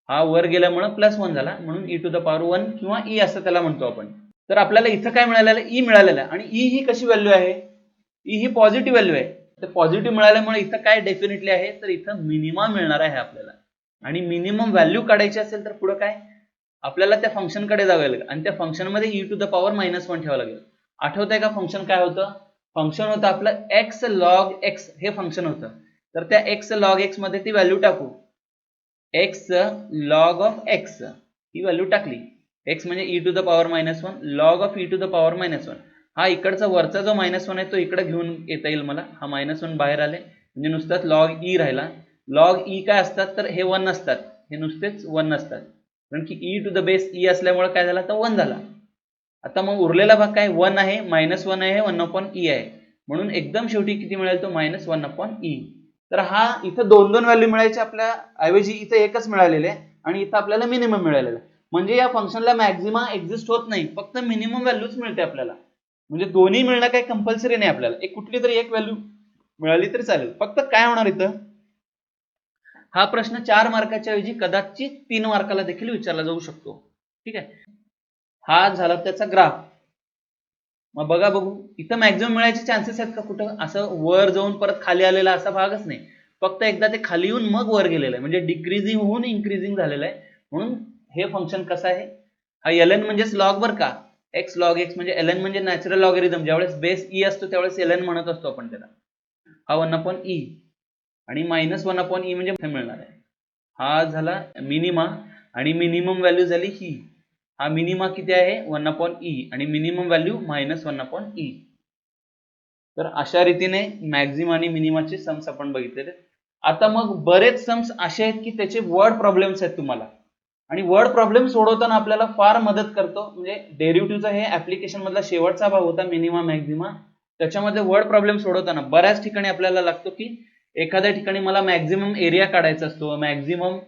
S1: हा वर गेल्यामुळे +1 झाला म्हणून e टू द पॉवर 1 किंवा e असं त्याला म्हणतो आपण. तर आपल्याला इथं काय मिळालेलं आहे e मिळालेलं आहे आणि e ही कशी व्हॅल्यू आहे e ही पॉझिटिव्ह व्हॅल्यू आहे. तर पॉझिटिव्ह मिळाल्यामुळे इथं काय डेफिनेटली आहे तर इथं मिनिमम मिळणार आहे आपल्याला. आणि मिनिमम व्हॅल्यू काढायची असेल तर पुढे काय आपल्याला त्या फंक्शन कडे जावं लागेल आणि त्या फंक्शन मध्ये e टू द पॉवर -1 ठेवावं लागेल. आठवतंय का फंक्शन काय होतं फंक्शन होतं आपलं x log x हे फंक्शन होतं. तर त्या x log x मध्ये ती व्हॅल्यू टाकू x log of x ही व्हॅल्यू टाकली x म्हणजे e to the power -1 log of e to the power -1. हा इकडचा वरचा जो -1 आहे तो इकडे घेऊन येता येईल मला. हा -1 बाहेर आले म्हणजे नुसताच log e राहिला. log e काय असतात तर हे 1 असतात हे नुसतेच 1 असतात कारण की e to the base e असल्यामुळे काय झाला तर 1 झाला. आता मग उरलेला भाग काय 1 आहे -1 आहे 1/e आहे म्हणून एकदम शेवटी किती मिळेल तो -1/e. तर हा इथं दोन व्हॅल्यू मिळायचे आपल्या ऐवजी इथं एकच मिळालेले आहे आणि इथं आपल्याला मिनिमम मिळालेलं आहे. म्हणजे या फंक्शनला मॅक्झिमा एक्झिस्ट होत नाही फक्त मिनिमम व्हॅल्यूच मिळते आपल्याला. म्हणजे दोन्ही मिळणं काही कंपल्सरी नाही आपल्याला एक कुठली तरी एक व्हॅल्यू मिळाली तरी चालेल. फक्त काय होणार इथं हा प्रश्न 4 मार्काच्या ऐवजी कदाचित 3 मार्काला देखील विचारला जाऊ शकतो. ठीक आहे हा झाला त्याचा ग्राफ. मग बघू इथं मॅक्झिमम मिळायचे चान्सेस आहेत का कुठं असं वर जाऊन परत खाली आलेला असा भागच नाही. फक्त एकदा ते खाली येऊन मग वर गेलेलं आहे म्हणजे डिक्रीजिंग होऊन इन्क्रीजिंग झालेलं आहे. म्हणून हे फंक्शन कसं आहे हा ln म्हणजेच लॉग बर का x log x म्हणजे ln म्हणजे नॅचरल लॉगरिथम. ज्यावेळेस बेस e असतो त्यावेळेस ln म्हणत असतो आपण त्याला. हा 1/e आणि -1/e म्हणजे मिळणार आहे. हा झाला मिनिमा आणि मिनिमम व्हॅल्यू झाली ही. हा मिनिमा किती आहे 1/e आणि मिनिमम व्हॅल्यू -1/e. तर अशा रीतीने मॅक्झिमा आणि मिनिमाचे सम्स आपण बघितलेले. आता मग बरेच सम्स असे आहेत की त्याचे वर्ड प्रॉब्लेम्स आहेत तुम्हाला आणि वर्ड प्रॉब्लेम सोडवताना आपल्याला फार मदत करतो. म्हणजे डेरिव्हेटिव्हचा हे ऍप्लिकेशन मधला शेवटचा भाग होता मिनिमा मॅक्झिमा. त्याच्यामध्ये वर्ड प्रॉब्लेम सोडवताना बऱ्याच ठिकाणी आपल्याला लागतो की एखाद्या ठिकाणी मला मॅक्झिमम एरिया काढायचा असतो मॅक्झिमम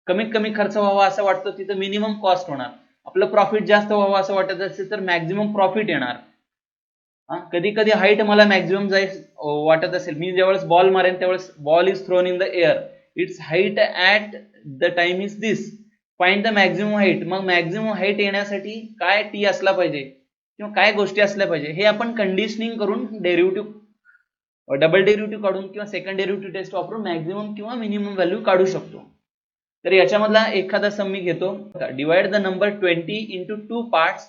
S1: कमीत कमी खर्च व्हावा असं वाटतं तिथं मिनिमम कॉस्ट होणार. आपलं प्रॉफिट जास्त व्हावं असं वाटत असेल तर मॅक्झिमम प्रॉफिट येणार. कधी कधी हाईट मला मॅक्झिमम वाटत असेल मी ज्यावेळेस बॉल मारेन त्यावेळेस ball is thrown in the air it's height at the time is this find the maximum height. मग मॅक्झिमम हाईट येण्यासाठी काय टी असला पाहिजे किंवा काय गोष्टी असल्या पाहिजे हे आपण कंडिशनिंग करून डेरिव्हेटिव्ह डबल डेरिव्हेटिव्ह काढून किंवा सेकंड डेरिव्हेटिव्ह टेस्ट वापरून मॅक्झिमम किंवा मिनिमम व्हॅल्यू काढू शकतो. तर याच्यामधला एखादा सम मी घेतो. Divide the number 20 into 2 parts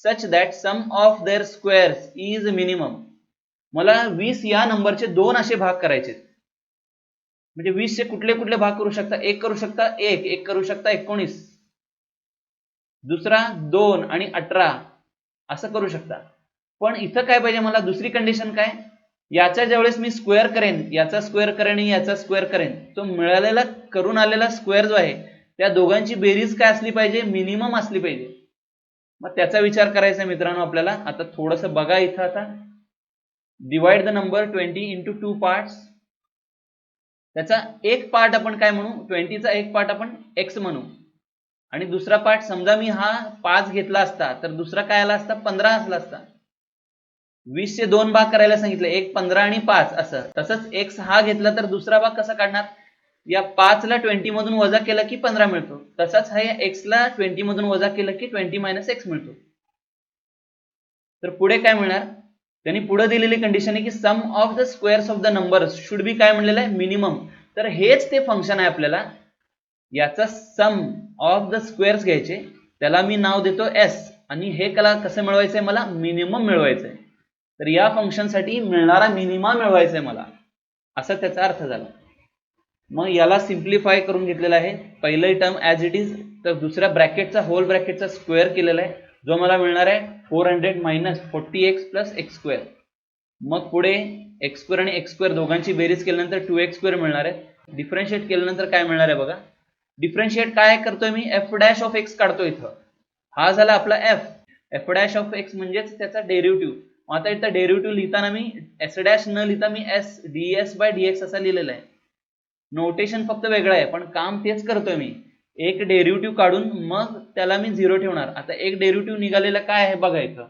S1: such that sum of their squares is minimum. मला 20 या नंबरचे 2 असे भाग करायचे. म्हणजे 20 चे कुठले कुठले भाग करू शकता? एक करू शकता, एक करू शकता 19, दुसरा 2 आणि 18 असं करू शकता. पण इथं काय पाहिजे मला? दुसरी कंडिशन काय? याच्या ज्यावेळेस मी स्क्वेअर करेन, याचा स्क्वेअर करेन आणि याचा स्क्वेअर करेन, तो मिळालेला करून आलेला स्क्वेअर जो आहे त्या दोघांची बेरीज काय असली पाहिजे? मिनिमम असली पाहिजे. मग त्याचा विचार करायचा मित्रांनो आपल्याला. आता थोडंसं बघा इथं. आता divide the number 20 into 2 parts. त्याचा एक पार्ट आपण काय म्हणू? 20चा एक पार्ट आपण x म्हणू आणि दुसरा पार्ट समजा मी हा 5 घेतला असता तर दुसरा काय आला असता? 15 असला असता. 20 चे 2 भाग करायला सांगितले, एक 15 आणि 5 असं. तसंच x हा घेतला तर दुसरा भाग कसा काढणार? या 5 ला 20 मधून वजा केलं की 15 मिळतो. तसाच हा या x ला 20 मधून वजा केलं की 20 मायनस x मिळतो. तर पुढे काय मिळणार? त्यांनी पुढे दिलेली कंडिशन आहे की sum of the squares of the numbers should be काय म्हणलेलं आहे? मिनिमम. तर हेच ते फंक्शन आहे आपल्याला. याचा सम ऑफ द स्क्वेअर्स घ्यायचे, त्याला मी नाव देतो s आणि हे कसं मिळवायचंय मला? मिनिमम मिळवायचंय. तर या फंक्शनसाठी मिळणारा मिनिमम मिळवायचा आहे मला, असा त्याचा अर्थ झाला. मग याला सिम्प्लिफाय करून घेतलेला आहे. पहिली टर्म ॲज इट इज, तर दुसऱ्या ब्रॅकेटचा होल ब्रॅकेटचा स्क्वेअर केलेला आहे, जो मला मिळणार आहे 400 minus 40x plus x square. मग पुढे एक्स स्क्वेअर आणि एक्स स्क्वेअर दोघांची बेरीज केल्यानंतर 2x स्क्वेअर मिळणार आहे. डिफरन्शिएट केल्यानंतर काय मिळणार आहे बघा. डिफरन्शिएट काय करतोय मी? एफ डॅश ऑफ एक्स काढतो इथं. हा झाला आपला एफ डॅश ऑफ एक्स म्हणजेच त्याचा डेरिव्हेटिव्ह. आता इथं डेरिव्हेटिव्ह लिहिताना मी एस डॅश न लिहिता मी एस ds बाय dx असा लिहिलेला आहे. नोटेशन फक्त वेगळं आहे पण काम तेच करतोय मी. एक डेरिव्हेटिव्ह काढून मग त्याला मी 0 ठेवणार. आता एक डेरिव्हेटिव्ह निघालेला काय आहे बघा इथं,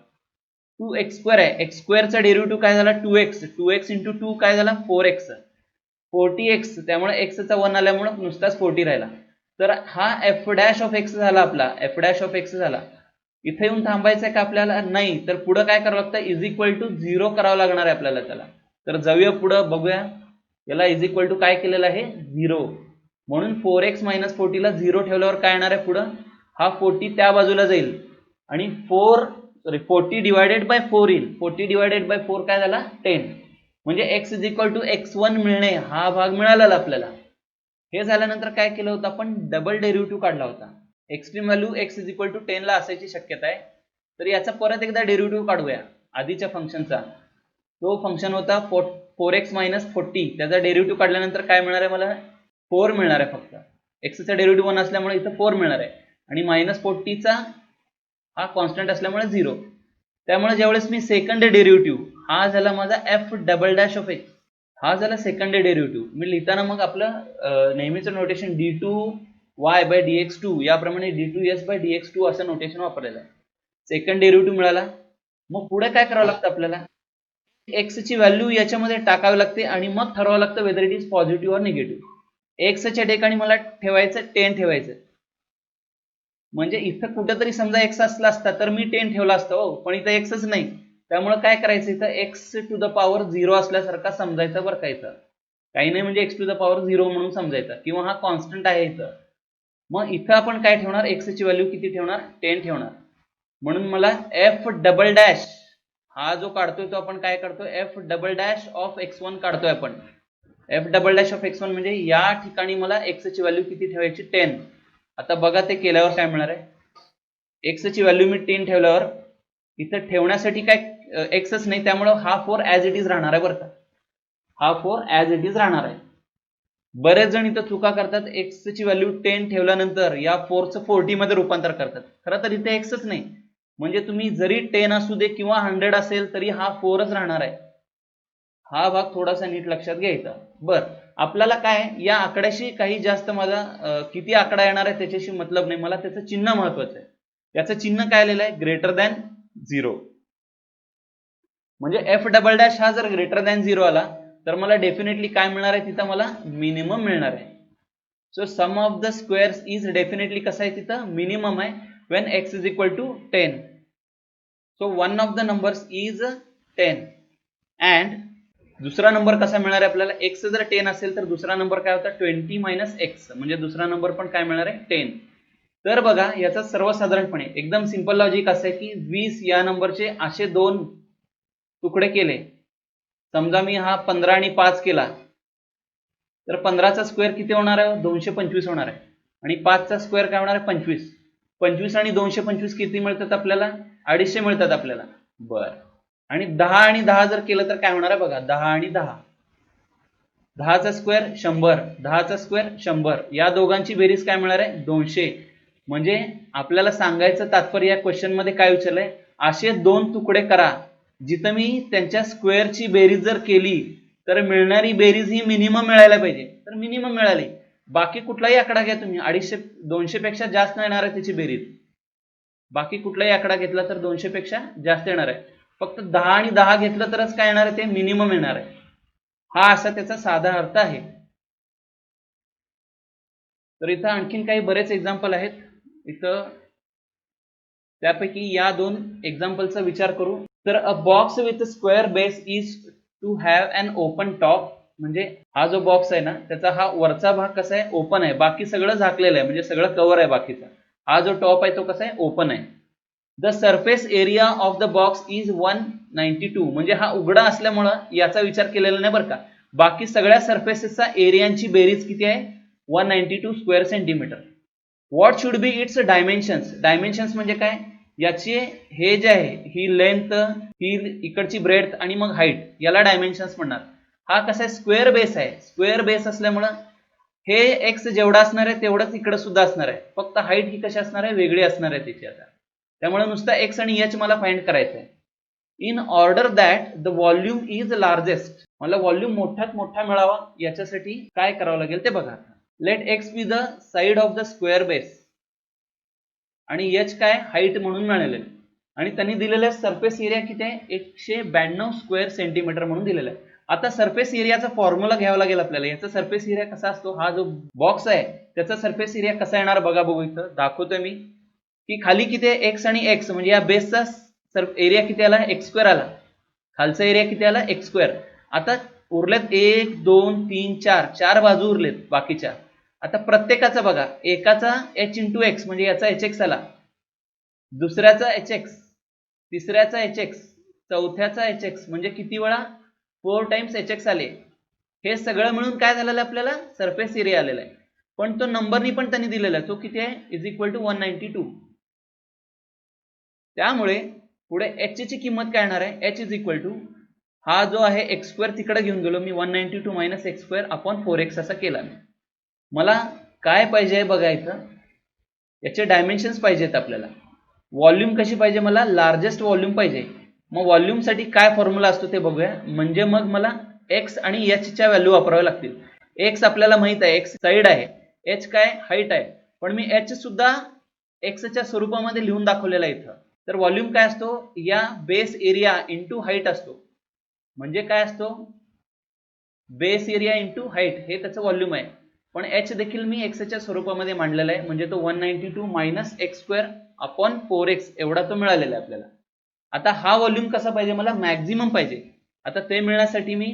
S1: 2x स्क्वेअर आहे. एक्स स्क्वेअरचा डेरिव्हेटिव्ह काय झाला? 2x इंटू 2 काय झाला? 4x. 40x, त्यामुळे x चा 1 आल्यामुळे नुसताच 40 राहिला. तर हा एफ डॅश ऑफ एक्स झाला आपला. एफ डॅश ऑफ एक्स झाला. इथे येऊन थांबायचं आहे का आपल्याला? नाही. तर पुढे काय करावं लागतं? इज इक्वल टू 0 करावं लागणार आहे आपल्याला त्याला. तर जाऊया पुढे बघूया. याला इज इक्वल टू काय केलेलं आहे? 0. म्हणून 4x मायनस 40 ला 0 ठेवल्यावर काय येणार आहे पुढं? हा 40 त्या बाजूला जाईल आणि 40 डिवायडेड बाय 4 येईल. 40 डिवायडेड बाय 4 काय झाला? 10. म्हणजे x is equal to x1 मिळणे हा भाग मिळाला आपल्याला. हे झाल्यानंतर काय केलं होतं आपण? डबल डेरिव्हेटिव्ह काढला होता. Extreme value x is equal to 10 ला असायची शक्यता आहे. तर याचा परत एकदा डेरिव्हेटिव्ह काढूया आधीच्या फंक्शनचा. तो फंक्शन होता 4x मायनस 40. त्याचा डेरिव्हेटिव्ह काढल्यानंतर काय मिळणार आहे मला? 4 मिळणार आहे फक्त. x चा डेरिव्हेटिव्ह 1 असल्यामुळे इथं 4 मिळणार आहे आणि मायनस 40 चा हा कॉन्स्टंट असल्यामुळे 0. त्यामुळे ज्यावेळेस मी सेकंड डेरिव्हेटिव्ह, हा झाला माझा F double dash of x, हा झाला सेकंड डेरिव्हेटिव्ह. मी लिहिताना मग आपलं नेहमीचं नोटेशन d2y बाय dx2 याप्रमाणे d2s बाय dx2 असं नोटेशन वापरलेलं आहे. सेकंड डेरिव्हेटिव्ह मिळाला. मग पुढे काय करावं लागतं आपल्याला? x ची व्हॅल्यू याच्यामध्ये टाकावी लागते आणि मग ठरवावं लागतं वेदर इट इज पॉझिटिव्ह और निगेटिव्ह. x च्या ठिकाणी मला ठेवायचं 10 ठेवायचं. म्हणजे इथं कुठेतरी समजा x असला असता तर मी 10 ठेवला असता हो, पण इथं xच नाही. त्यामुळे काय करायचं? इथं x टू द पॉवर 0 असल्यासारखा समजायचं बरं का. इथं काही नाही म्हणजे x टू द पॉवर 0 म्हणून समजायचा किंवा हा कॉन्स्टंट आहे इथं. मग इथं आपण काय ठेवणार? x ची व्हॅल्यू किती ठेवणार? 10 ठेवणार. म्हणून मला f डबल डॅश हा जो काढतोय तो आपण काय काढतोय? f double dash of x1 काढतोय आपण. f double dash of x1 म्हणजे या ठिकाणी मला x ची व्हॅल्यू किती ठेवायची? 10. आता बघा ते केल्यावर काय मिळणार आहे? x ची व्हॅल्यू मी 10 ठेवल्यावर इथं ठेवण्यासाठी काय xच नाही, त्यामुळे हा 4 ॲज इट इज राहणार आहे बरं का. हा 4 ॲज इट इज राहणार आहे. बरेच जण इथं चुका करतात. x ची व्हॅल्यू 10 ठेवल्यानंतर या 4चं 40 मध्ये रूपांतर करतात. खरं तर इथे xच नाही. म्हणजे तुम्ही जरी 10 असू दे किंवा 100 असेल तरी हा 4च राहणार आहे. हा भाग थोडासा नीट लक्षात घ्यायचा. बर, आपल्याला काय या आकड्याशी काही जास्त माझा किती आकडा येणार आहे त्याच्याशी मतलब नाही. मला त्याचं चिन्ह महत्वाचं आहे. याचं चिन्ह काय आलेलं आहे? Greater than 0. म्हणजे एफ डबल डॅश हा जर ग्रेटर दॅन 0 आला तर मला डेफिनेटली काय मिळणार आहे? तिथं मला मिनिमम मिळणार आहे. So sum of the squares is definitely कसं आहे? तिथं मिनिमम आहे when x is equal to 10. So one of the numbers is 10 and दुसरा नंबर कसा मिळणार आहे आपल्याला? x जर 10 असेल तर दुसरा नंबर काय होता? 20 मायनस x. म्हणजे दुसरा नंबर पण काय मिळणार आहे? 10. तर बघा याचा सर्वसाधारणपणे एकदम सिंपल लॉजिक असं आहे की 20 या नंबरचे असे 2 तुकडे केले, समजा मी हा 15 आणि 5 केला, तर 15चा स्क्वेअर किती होणार आहे? 225 होणार आहे. आणि 5चा स्क्वेअर काय होणार आहे? 25. 25 आणि 225 किती मिळतात आपल्याला? 250 मिळतात आपल्याला. बरं. आणि 10 आणि 10 जर केलं तर काय होणार आहे बघा, 10 आणि 10. 10चा स्क्वेअर 100, 10चा स्क्वेअर 100. या दोघांची बेरीज काय मिळणार आहे? 200. म्हणजे आपल्याला सांगायचं तात्पर्य या क्वेश्चन मध्ये काय विचारलंय, असे 2 तुकडे करा जिथं मी त्यांच्या स्क्वेअरची बेरीज जर केली तर मिळणारी बेरीज ही मिनिमम मिळायला पाहिजे. तर मिनिमम मिळाली. बाकी कुठलाही आकडा घ्या तुम्ही, 250 200 पेक्षा जास्त येणार आहे त्याची बेरीज. बाकी कुठलाही आकडा घेतला तर 200 पेक्षा जास्त येणार आहे. फक्त 10 आणि 10 घेतलं तरच काय येणार आहे? ते मिनिमम येणार आहे. हा असा त्याचा साधा अर्थ आहे. तर इथं आणखीन काही बरेच एक्झाम्पल आहेत. इथं त्यापैकी या 2 एक्झाम्पलचा विचार करू. तर a box with square base is to have an open top. म्हणजे हा जो बॉक्स आहे ना त्याचा हा वरचा भाग कसा आहे? ओपन आहे. बाकी सगळं झाकलेलं आहे, म्हणजे सगळं कव्हर आहे बाकीचा. हा जो टॉप आहे तो कसा आहे? ओपन आहे. The surface area of the box is 192. म्हणजे हा उघडा असल्यामुळं याचा विचार केलेला नाही बरं का. बाकी सगळ्या सरफेसेसचा एरियाची बेरीज किती आहे? 192 square centimetre. What should be it's dimensions. Dimensions म्हणजे काय? याचे हे जे आहे, ही लेंथ, ही इकडची ब्रेड्थ आणि मग हाईट, याला डायमेन्शन्स म्हणणार. हा कसा आहे? स्क्वेअर बेस आहे. स्क्वेअर बेस असल्यामुळं हे एक्स जेवढा असणार आहे तेवढंच इकडे सुद्धा असणार आहे. फक्त हाईट ही कशी असणार आहे? वेगळी असणार आहे त्याची. आता त्यामुळे नुसता एक्स आणि एच मला फाइंड करायचं आहे. In order that the volume is largest. मला व्हॉल्यूम मोठ्यात मोठा मिळावा याच्यासाठी काय करावं लागेल ते बघा. Let X be the side of the square base आणि एच काय? हाईट म्हणून मिळालेलं आहे. आणि त्यांनी दिलेलं सरफेस एरिया किती आहे? 192 स्क्वेअर सेंटीमीटर म्हणून दिलेलं आहे. आता सरफेस एरियाचा फॉर्म्युला घ्यावा लागेल आपल्याला. याचा सरफेस एरिया कसा असतो? हा जो बॉक्स आहे त्याचा सरफेस एरिया कसा येणार बघा. बघू इथं दाखवतोय मी की खाली किती आहे? एक्स आणि एक्स. म्हणजे या बेसचा एरिया किती आला? एक्स स्क्वेअर आला. खालचा एरिया किती आला? X square. आता उरलेत 1 2 3 4 4 बाजू उरलेत बाकीच्या. आता प्रत्येकाचा बघा, एकाचा h इंटू एक्स म्हणजे याचा एच एक्स आला, दुसऱ्याचा एच एक्स, तिसऱ्याचा एच एक्स, चौथ्याचा एच एक्स म्हणजे किती वेळा? 4 टाइम्स एच एक्स आले. हे सगळं मिळून काय झालेलं आपल्याला? सरफेस एरिया आलेला आहे. पण तो नंबरनी पण त्यांनी दिलेला आहे, तो किती आहे? Is equal to 192. त्यामुळे पुढे h ची किंमत काय येणार आहे? h इज इक्वल टू हा जो आहे एक्स स्क्वेअर तिकडे घेऊन गेलो मी, 192 minus x square upon 4x असा केला. मला काय पाहिजे बघा इथं, याचे डायमेन्शन्स पाहिजेत आपल्याला. व्हॉल्यूम कशी पाहिजे मला? लार्जेस्ट व्हॉल्यूम पाहिजे. मग व्हॉल्यूमसाठी काय फॉर्म्युला असतो ते बघूया. म्हणजे मग मला एक्स आणि एच च्या व्हॅल्यू वापराव्या लागतील. एक्स आपल्याला माहित आहे, एक्स साइड आहे, एच काय? हाईट आहे. पण मी एच सुद्धा एक्सच्या स्वरूपामध्ये लिहून दाखवलेला आहे इथं. तर व्हॉल्यूम काय असतो? या बेस एरिया इंटू हाईट असतो. म्हणजे काय असतो? बेस एरिया इंटू हाईट, हे त्याचं व्हॉल्यूम आहे. पण एच देखील मी एक्सच्या स्वरूपामध्ये मांडलेला आहे. म्हणजे तो 192 minus x square upon 4x एवढा तो मिळालेला आहे आपल्याला. आता हा व्हॉल्यूम कसा पाहिजे मला? मॅक्झिमम पाहिजे. आता ते मिळण्यासाठी मी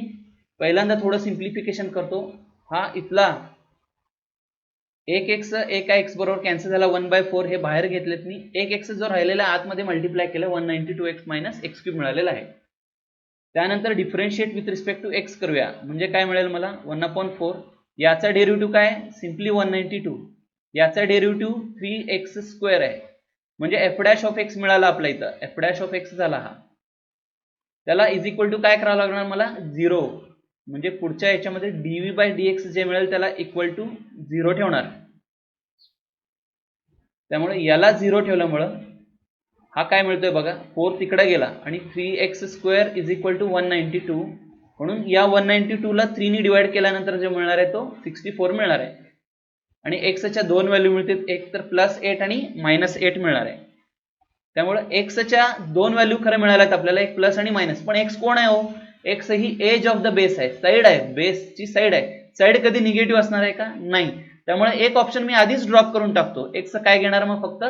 S1: पहिल्यांदा थोडं सिम्प्लिफिकेशन करतो. हा इथला 1x 1x बरोबर कॅन्सल झाला, 1/4 हे बाहेर घेतलेत मी. 1x जो राहिलेला आतमध्ये मल्टिप्लाय केलं, 192x मायनस एक्स क्यूब मिळालेला आहे. त्यानंतर differentiate with respect to X करूया. म्हणजे काय मिळेल मला? 1/4. याचा डेरिव्हेटिव्ह काय? सिम्पली 192. याचा डेरिव्हेटिव्ह 3x स्क्वेअर आहे. म्हणजे एफ डॅश ऑफ एक्स मिळाला आपल्या इथं. एफ डॅश ऑफ एक्स झाला हा. त्याला इज इक्वल टू काय करावं लागणार मला? 0. म्हणजे पुढच्या याच्यामध्ये dv बाय dx जे मिळेल त्याला इक्वल टू 0 ठेवणार. त्यामुळे याला 0 ठेवल्यामुळं हा काय मिळतोय बघा, 4 तिकडे गेला आणि 3x square is equal to 192. म्हणून या 192 ला 3 ने डिवाइड केल्यानंतर जे मिळणार आहे तो 64 मिळणार आहे. आणि एक्सच्या दोन व्हॅल्यू मिळतील, एक तर +8 आणि -8 मिळणार आहे. त्यामुळे एक्सच्या दोन व्हॅल्यू खरं मिळाल्यात आपल्याला, एक प्लस आणि मायनस. पण एक्स कोण आहे हो? एक्स ही एज ऑफ द बेस आहे, साइड आहे, बेसची साइड आहे. साइड कधी निगेटिव्ह असणार आहे का? नाही. त्यामुळे एक ऑप्शन मी आधीच ड्रॉप करून टाकतो. एक्स काय घेणार मग? फक्त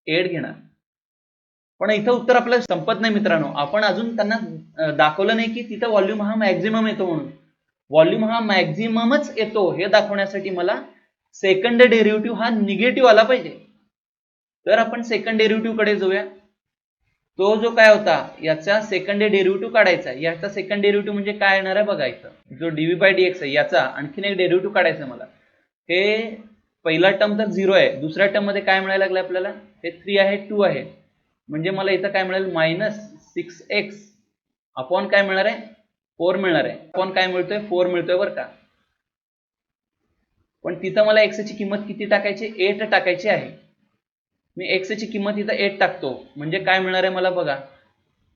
S1: 8 घेणार. पण इथं उत्तर आपलं संपत नाही मित्रांनो. आपण अजून त्यांना दाखवलं नाही की तिथं व्हॉल्यूम हा मॅक्झिमम येतो म्हणून. व्हॉल्यूम हा मॅक्झिममच येतो हे दाखवण्यासाठी मला सेकंड डेरिव्हेटिव्ह हा निगेटिव्ह आला पाहिजे. तर आपण सेकंड डेरिव्हेटिव्ह कडे जाऊया. तो जो काय होता याचा सेकंड डेरिव्हेटिव्ह काढायचा. याचा सेकंड डेरिव्हेटिव्ह म्हणजे काय येणार आहे बघा, इथं जो dv/dx आहे याचा आणखीन एक डेरिव्हेटिव्ह काढायचा मला. हे पहिला टर्म तर 0 आहे, दुसऱ्या टर्म मध्ये काय मिळायला लागलं आपल्याला, हे 3 आहे 2 आहे, म्हणजे मला इथं काय मिळेल -6x अपॉन काय मिळणार आहे 4 मिळणार आहे. अपॉन काय मिळतोय 4 मिळतोय बरं का. पण तिथं मला x ची किंमत किती टाकायची, 8 टाकायची आहे. मी x ची किंमत इथं 8 टाकतो म्हणजे काय मिळणार आहे मला बघा,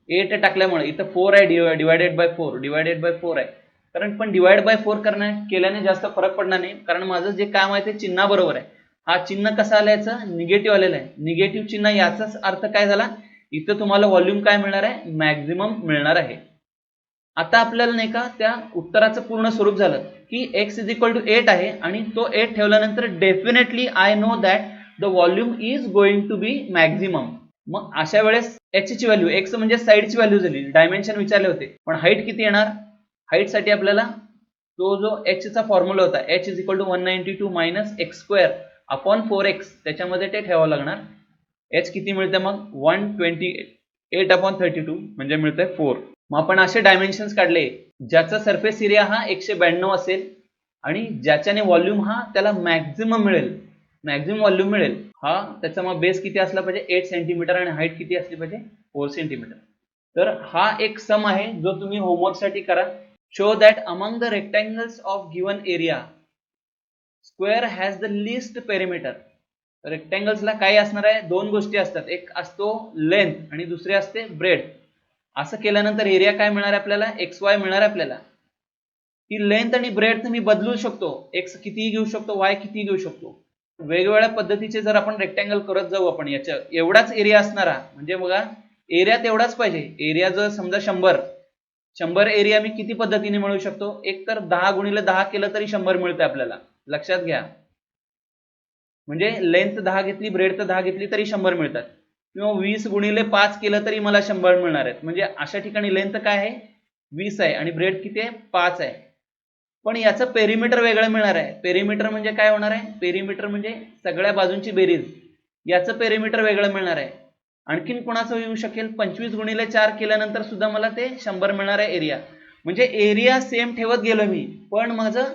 S1: 8 टाकल्यामुळे इथं 4 आहे डिवायडेड बाय 4 आहे. कारण पण डिवाइड बाय 4 केल्याने जास्त फरक पडणार नाही, कारण माझं जे काम आहे ते चिन्हा बरोबर आहे. हा चिन्ह कसा आलायचं निगेटिव्ह आलेला आहे. निगेटिव्ह चिन्ह याचाच अर्थ काय झाला, इथं तुम्हाला व्हॉल्यूम काय मिळणार आहे मॅक्झिमम मिळणार आहे. आता आपल्याला नाही का त्या उत्तराचं पूर्ण स्वरूप झालं की x = 8 आहे आणि तो 8 ठेवल्यानंतर definitely I know that the volume is going to be maximum. मग अशा वेळेस h ची व्हॅल्यू, x म्हणजे साईडची व्हॅल्यू झाली, डायमेन्शन विचारले होते, पण हाईट किती येणार. हाईट साठी आपल्याला तो जो h चा फॉर्म्युला होता h = 192 - x² अपॉन 4x त्याच्यामध्ये ते ठेवावं लागणार. h किती मिळते मग 128/32 म्हणजे मिळतंय 4. मग आपण असे डायमेन्शन्स काढले ज्याचा सरफेस एरिया हा 192 असेल आणि ज्याच्याने व्हॉल्यूम हा त्याला मॅक्झिमम मिळेल, मॅक्झिमम व्हॉल्यूम मिळेल, हा त्याचा मग बेस किती असला पाहिजे 8 सेंटीमीटर आणि हाईट किती असली पाहिजे 4 सेंटीमीटर. तर हा एक सम आहे जो तुम्ही होमवर्क साठी करा. Show that among the rectangles of given area square has the least perimeter. रेक्टँगल्सला काय असणार आहे, दोन गोष्टी असतात, एक असतो लेंथ आणि दुसरी असते ब्रेड. असं केल्यानंतर एरिया काय मिळणार आपल्याला xy मिळणार आपल्याला. ही लेंथ आणि ब्रेड मी बदलू शकतो, x कितीही घेऊ शकतो y कितीही घेऊ शकतो. वेगवेगळ्या पद्धतीचे जर आपण रेक्टँगल करत जाऊ आपण याच्या एवढाच एरिया असणारा, म्हणजे बघा एरिया तेवढाच पाहिजे. एरिया जर समजा 100 एरिया मी किती पद्धतीने मिळवू शकतो, एक तर 10 × 10 केलं तरी 100 मिळते आपल्याला, लक्षात घ्या. म्हणजे लेंथ 10 घेतली ब्रेड 10 घेतली तरी 100 मिळतात, किंवा 20 × 5 केलं तरी मला 100 मिळणार आहेत. म्हणजे अशा ठिकाणी लेंथ काय आहे 20 आहे आणि ब्रेड किती आहे 5 आहे. पण याचं पेरिमीटर वेगळं मिळणार आहे. पेरिमीटर म्हणजे काय होणार आहे, पेरिमीटर म्हणजे सगळ्या बाजूंची बेरीज, याचं पेरिमीटर वेगळं मिळणार आहे. आणखीन कोणाचं येऊ शकेल 25 × 4 केल्यानंतर सुद्धा मला ते 100 मिळणार आहे एरिया. म्हणजे एरिया सेम ठेवत गेलो मी, पण माझं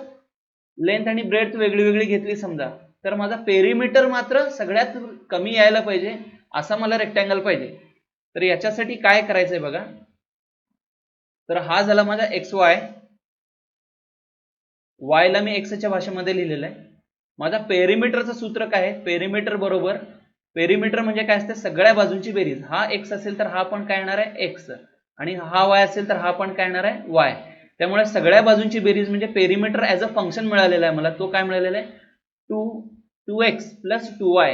S1: लेंथ आणि ब्रेड वेगळी वेगळी घेतली समजा, तर माझा पेरिमीटर मात्र सगळ्यात कमी यायला पाहिजे, असा मला रेक्टँगल पाहिजे. तर याच्यासाठी काय करायचंय बघा, तर हा झाला माझा xy, y ला मी x च्या भाषेमध्ये लिहिलेलं आहे. माझा पेरिमीटरचं सूत्र काय आहे, पेरिमीटर बरोबर, पेरिमीटर म्हणजे काय असते सगळ्या बाजूंची बेरीज. हा x असेल तर हा पण काय येणार आहे x आणि हा y असेल तर हा पण काय येणार आहे y. त्यामुळे सगळ्या बाजूंची बेरीज म्हणजे पेरिमीटर ऍज अ फंक्शन मिळालेला आहे मला. तो काय मिळालेला आहे 2x + 2y,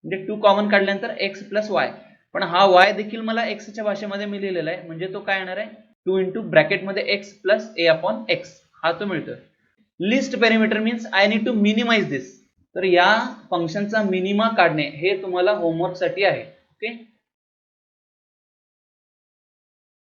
S1: म्हणजे 2 कॉमन काढल्यानंतर x + y. पण हा y देखील मला x च्या भाषेमध्ये मी लिहिलेला आहे, म्हणजे तो काय येणार आहे 2 × ब्रॅकेटमध्ये x + a/x हा तो मिळतोय. Least perimeter means I need to minimize this. तर या फंक्शनचा मिनिमा काढणे हे तुम्हाला होमवर्क साठी आहे. ओके.